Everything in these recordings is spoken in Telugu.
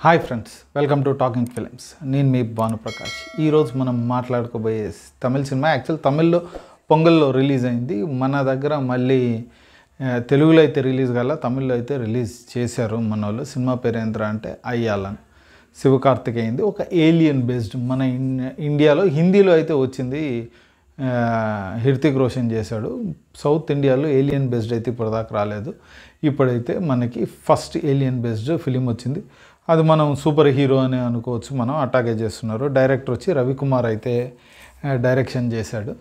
Hi friends, welcome to talking films. నేను మీ భానుప్రకాష్. ఈరోజు మనం మాట్లాడుకోబోయే తమిళ సినిమా తమిళ్లో పొంగల్లో రిలీజ్ అయింది. మన దగ్గర మళ్ళీ తెలుగులో అయితే రిలీజ్ కాల, తమిళ్లో అయితే రిలీజ్ చేశారు మన వాళ్ళు. సినిమా పేరు ఏంట్రా అంటే అయ్యాలన్, శివకార్తికేయంది. ఒక ఏలియన్ బేస్డ్, మన ఇండియాలో హిందీలో అయితే వచ్చింది, హృతిక్ రోషన్ చేశాడు. సౌత్ ఇండియాలో ఏలియన్ బేస్డ్ అయితే ఇప్పటిదాకా రాలేదు. ఇప్పుడైతే మనకి ఫస్ట్ ఏలియన్ బేస్డ్ ఫిలిం వచ్చింది. అది మనం సూపర్ హీరో అని అనుకోవచ్చు, మనం అటాకే చేస్తున్నారు. డైరెక్టర్ వచ్చి రవికుమార్ అయితే డైరెక్షన్ చేశాడు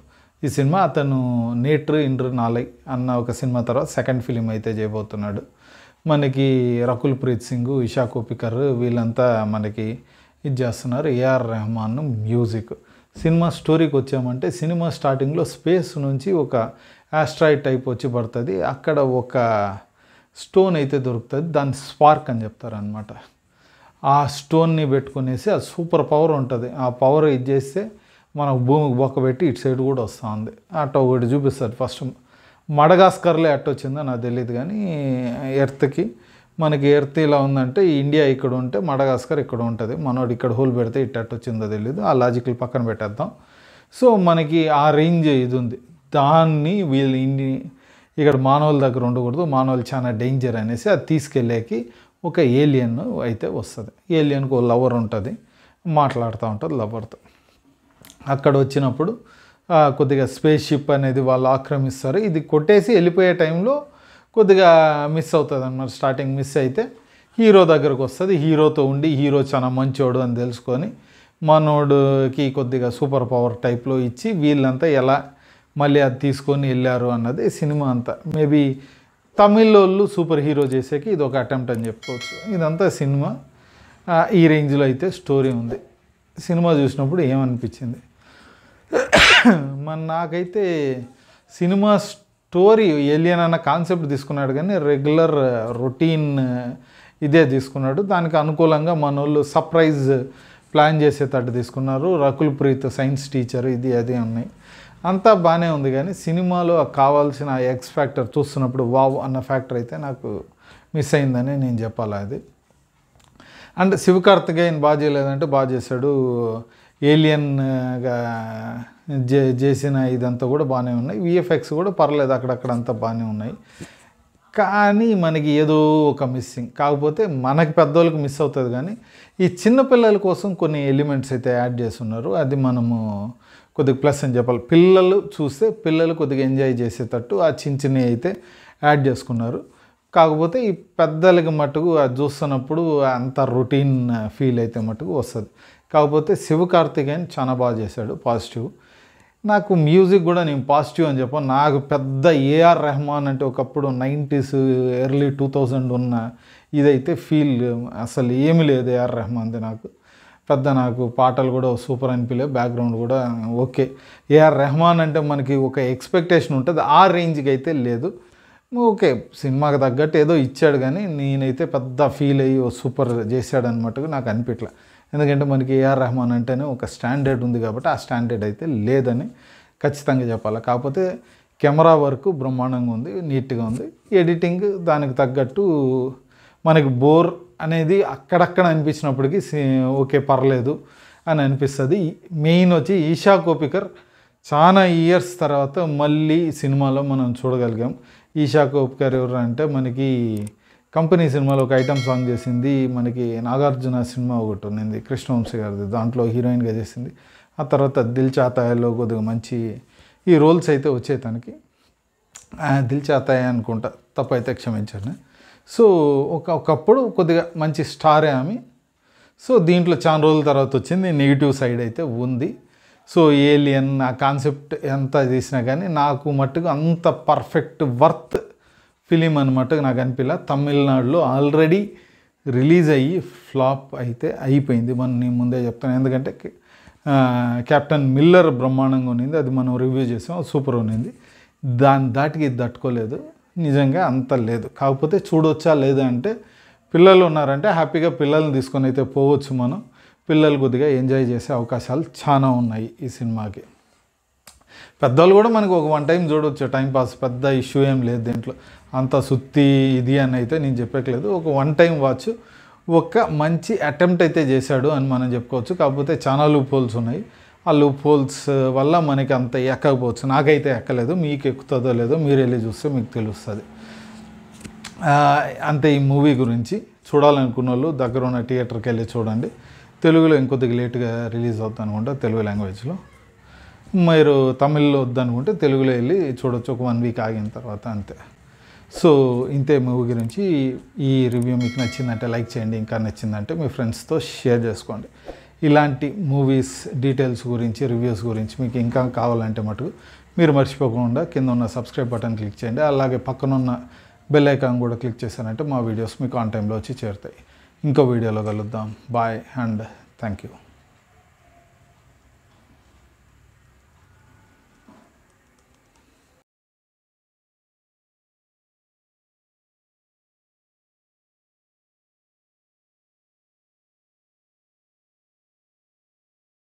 ఈ సినిమా. అతను నేట్రు ఇండ్రు నాలై అన్న ఒక సినిమా తర్వాత సెకండ్ ఫిలిం అయితే చేయబోతున్నాడు. మనకి రకుల్ ప్రీత్ సింగ్, ఇషా కోపికర్ వీళ్ళంతా మనకి ఇది చేస్తున్నారు. AR Rahman music. సినిమా స్టోరీకి వచ్చామంటే, సినిమా స్టార్టింగ్లో స్పేస్ నుంచి ఒక ఆస్ట్రాయిడ్ టైప్ వచ్చి పడుతుంది. అక్కడ ఒక స్టోన్ అయితే దొరుకుతుంది, దాన్ని స్పార్క్ అని చెప్తారనమాట. ఆ స్టోన్ని పెట్టుకునేసి అది సూపర్ పవర్ ఉంటుంది. ఆ పవర్ ఇది చేస్తే మనకు భూమికి బొక్కబెట్టి ఇటు సైడ్ కూడా వస్తుంది. అట్ట ఒకటి చూపిస్తుంది. ఫస్ట్ మడగాస్కర్లో ఎట్ట వచ్చిందో నాకు తెలియదు, కానీ ఎర్త్కి మనకి ఎర్త్ ఇలా ఉందంటే ఇండియా ఇక్కడ ఉంటే మడగాస్కర్ ఇక్కడ ఉంటుంది. మనోడు ఇక్కడ హోల్ పెడితే ఇట్ట వచ్చిందో తెలియదు. ఆ లాజికల్ పక్కన పెట్టేద్దాం. సో మనకి ఆ రేంజ్ ఇది ఉంది. దాన్ని వీళ్ళు ఇక్కడ మానవుల దగ్గర ఉండకూడదు, మానవులు చాలా డేంజర్ అనేసి అది తీసుకెళ్ళేకి ఒక ఏలియన్ అయితే వస్తుంది. ఏలియన్కి ఒక లవర్ ఉంటుంది, మాట్లాడుతూ ఉంటుంది లవర్తో. అక్కడ వచ్చినప్పుడు కొద్దిగా స్పేస్ షిప్ అనేది వాళ్ళు ఆక్రమిస్తారు. ఇది కొట్టేసి వెళ్ళిపోయే టైంలో కొద్దిగా మిస్ అవుతుంది అన్నమాట. స్టార్టింగ్ మిస్ అయితే హీరో దగ్గరకు వస్తుంది. హీరోతో ఉండి హీరో చాలా మంచోడు అని తెలుసుకొని మనోడికి కొద్దిగా సూపర్ పవర్ టైప్లో ఇచ్చి వీళ్ళంతా ఎలా మళ్ళీ అది తీసుకొని వెళ్ళారు అన్నది సినిమా అంతా. మేబీ తమిళోళ్ళు సూపర్ హీరో చేసేకి ఇది ఒక అటెంప్ట్ అని చెప్పుకోవచ్చు. ఇదంతా సినిమా ఈ రేంజ్లో అయితే స్టోరీ ఉంది. సినిమా చూసినప్పుడు ఏమనిపించింది, నాకైతే సినిమా స్టోరీ ఏలియన్ అన్న కాన్సెప్ట్ తీసుకున్నాడు, కానీ రెగ్యులర్ రొటీన్ ఇదే తీసుకున్నాడు. దానికి అనుకూలంగా మన వాళ్ళు సర్ప్రైజ్ ప్లాన్ చేసేటట్టు తీసుకున్నారు. రకుల్ ప్రీత్ సైన్స్ టీచర్ ఇది అది ఉన్నాయి, అంతా బాగానే ఉంది. కానీ సినిమాలో కావాల్సిన ఎక్స్ ఫ్యాక్టర్ చూస్తున్నప్పుడు వావ్ అన్న ఫ్యాక్టర్ అయితే నాకు మిస్ అయిందని నేను చెప్పాలి. అది అండ్ శివకార్తికేయన్ బాగా చేయలేదంటే బాగా చేశాడు. ఏలియన్గా చేసిన ఇదంతా కూడా బాగానే ఉన్నాయి. విఎఫ్ఎక్స్ కూడా పర్లేదు, అక్కడక్కడ అంతా బాగానే ఉన్నాయి. కానీ మనకి ఏదో ఒక మిస్సింగ్. కాకపోతే మనకి పెద్దోళ్ళకి మిస్ అవుతుంది, కానీ ఈ చిన్నపిల్లల కోసం కొన్ని ఎలిమెంట్స్ అయితే యాడ్ చేస్తున్నారు. అది మనము కొద్దిగా ప్లస్ అని చెప్పాలి. పిల్లలు చూస్తే పిల్లలు కొద్దిగా ఎంజాయ్ చేసేటట్టు ఆ చిన్నవి అయితే యాడ్ చేసుకున్నారు. కాకపోతే ఈ పెద్దలకి మట్టుకు అది చూస్తున్నప్పుడు అంత రొటీన్ ఫీల్ అయితే మట్టుకు వస్తుంది. కాకపోతే శివకార్తికేయన్ చాలా బాగా చేశాడు, పాజిటివ్. నాకు మ్యూజిక్ కూడా నేను పాజిటివ్ అని చెప్పాను. నాకు పెద్ద ఏఆర్ రెహమాన్ అంటే ఒకప్పుడు 90s ఎర్లీ 2000 ఉన్న ఇదైతే ఫీల్ అసలు ఏమీ లేదు ఏఆర్ రెహమాన్ది. నాకు పాటలు కూడా సూపర్ అనిపించలేదు, బ్యాక్గ్రౌండ్ కూడా ఓకే. ఏఆర్ రెహమాన్ అంటే మనకి ఒక ఎక్స్పెక్టేషన్ ఉంటుంది, ఆ రేంజ్కి అయితే లేదు. ఓకే, సినిమాకి తగ్గట్టు ఏదో ఇచ్చాడు, కానీ నేనైతే పెద్ద ఫీల్ అయ్యి సూపర్ చేశాడనమాట నాకు అనిపించలే. ఎందుకంటే మనకి ఏఆర్ రెహమాన్ అంటేనే ఒక స్టాండర్డ్ ఉంది కాబట్టి ఆ స్టాండర్డ్ అయితే లేదని ఖచ్చితంగా చెప్పాలి. కాకపోతే కెమెరా వర్క్ బ్రహ్మాండంగా ఉంది, నీట్గా ఉంది. ఎడిటింగ్ దానికి తగ్గట్టు మనకి బోర్ అనేది అక్కడక్కడ అనిపించినప్పటికీ ఓకే పర్లేదు అని అనిపిస్తుంది. మెయిన్ వచ్చి ఈషా కోపికర్ చాలా ఇయర్స్ తర్వాత మళ్ళీ సినిమాలో మనం చూడగలిగాం. ఈషా కోపికర్ ఎవరు అంటే మనకి కంపెనీ సినిమాలో ఒక ఐటమ్ సాంగ్ చేసింది. మనకి నాగార్జున సినిమా ఒకటి ఉన్నింది కృష్ణవంశీ గారిది, దాంట్లో హీరోయిన్గా చేసింది. ఆ తర్వాత దిల్ చాతాయలో కొద్దిగా మంచి ఈ రోల్స్ అయితే వచ్చాయి తనకి. దిల్ చాతాయ అనుకుంటా, తప్పైతే క్షమించండి. సో ఒకప్పుడు కొద్దిగా మంచి స్టారే ఆమె. సో దీంట్లో చాలా రోజుల తర్వాత వచ్చింది, నెగిటివ్ సైడ్ అయితే ఉంది. సో ఏలియన్ ఆ కాన్సెప్ట్ ఎంత తీసినా కానీ నాకు మట్టుకు అంత పర్ఫెక్ట్ వర్త్ ఫిలిం అనమాట నాకు అనిపించలే. తమిళనాడులో ఆల్రెడీ రిలీజ్ అయ్యి ఫ్లాప్ అయితే అయిపోయింది, నేను ముందే చెప్తాను. ఎందుకంటే కెప్టెన్ మిల్లర్ బ్రహ్మాండంగా ఉన్నింది, అది మనం రివ్యూ చేసాం, సూపర్ ఉన్నింది. దాటికి ఇది తట్టుకోలేదు, నిజంగా అంత లేదు. కాకపోతే చూడొచ్చా లేదా అంటే, పిల్లలు ఉన్నారంటే హ్యాపీగా పిల్లల్ని తీసుకొని అయితే పోవచ్చు మనం. పిల్లలు కొద్దిగా ఎంజాయ్ చేసే అవకాశాలు చాలా ఉన్నాయి ఈ సినిమాకి. పెద్దవాళ్ళు కూడా మనకు ఒక 1 టైం చూడవచ్చు, టైంపాస్, పెద్ద ఇష్యూ ఏం లేదు దీంట్లో. అంత సుత్తి ఇది అని అయితే నేను చెప్పట్లేదు. ఒక 1 టైం వాచ్ ఒక మంచి అటెంప్ట్ అయితే చేశాడు అని మనం చెప్పుకోవచ్చు. కాకపోతే చాలా లూప్ హోల్స్ ఉన్నాయి. ఆ లూప్ హోల్స్ వల్ల మనకి అంత ఎక్కకపోవచ్చు. నాకైతే ఎక్కలేదు, మీకు ఎక్కుతుందో లేదో మీరు వెళ్ళి చూస్తే మీకు తెలుస్తుంది. అంతే ఈ మూవీ గురించి. చూడాలనుకున్న వాళ్ళు దగ్గర ఉన్న థియేటర్కి వెళ్ళి చూడండి. తెలుగులో ఇంకొద్దిగా లేట్గా రిలీజ్ అవుతుంది అనుకుంటా, తెలుగు లాంగ్వేజ్లో. మీరు తమిళ్లో వద్దనుకుంటే తెలుగులో వెళ్ళి చూడొచ్చు ఒక 1 వీక్ ఆగిన తర్వాత, అంతే. సో ఇంతే మూవీ గురించి. ఈ రివ్యూ మీకు నచ్చిందంటే లైక్ చేయండి, ఇంకా నచ్చిందంటే మీ ఫ్రెండ్స్తో షేర్ చేసుకోండి. ఇలాంటి మూవీస్ డీటెయిల్స్ గురించి, రివ్యూస్ గురించి మీకు ఇంకా కావాలంటే మటుకు మీరు మర్చిపోకుండా కింద ఉన్న సబ్స్క్రైబ్ బటన్ క్లిక్ చేయండి. అలాగే పక్కనున్న బెల్ ఐకాన్ కూడా క్లిక్ చేశారంటే మా వీడియోస్ మీకు ఆన్ టైంలో వచ్చి చేరుతాయి. ఇంకో వీడియోలో కలుద్దాం. Bye and thank you.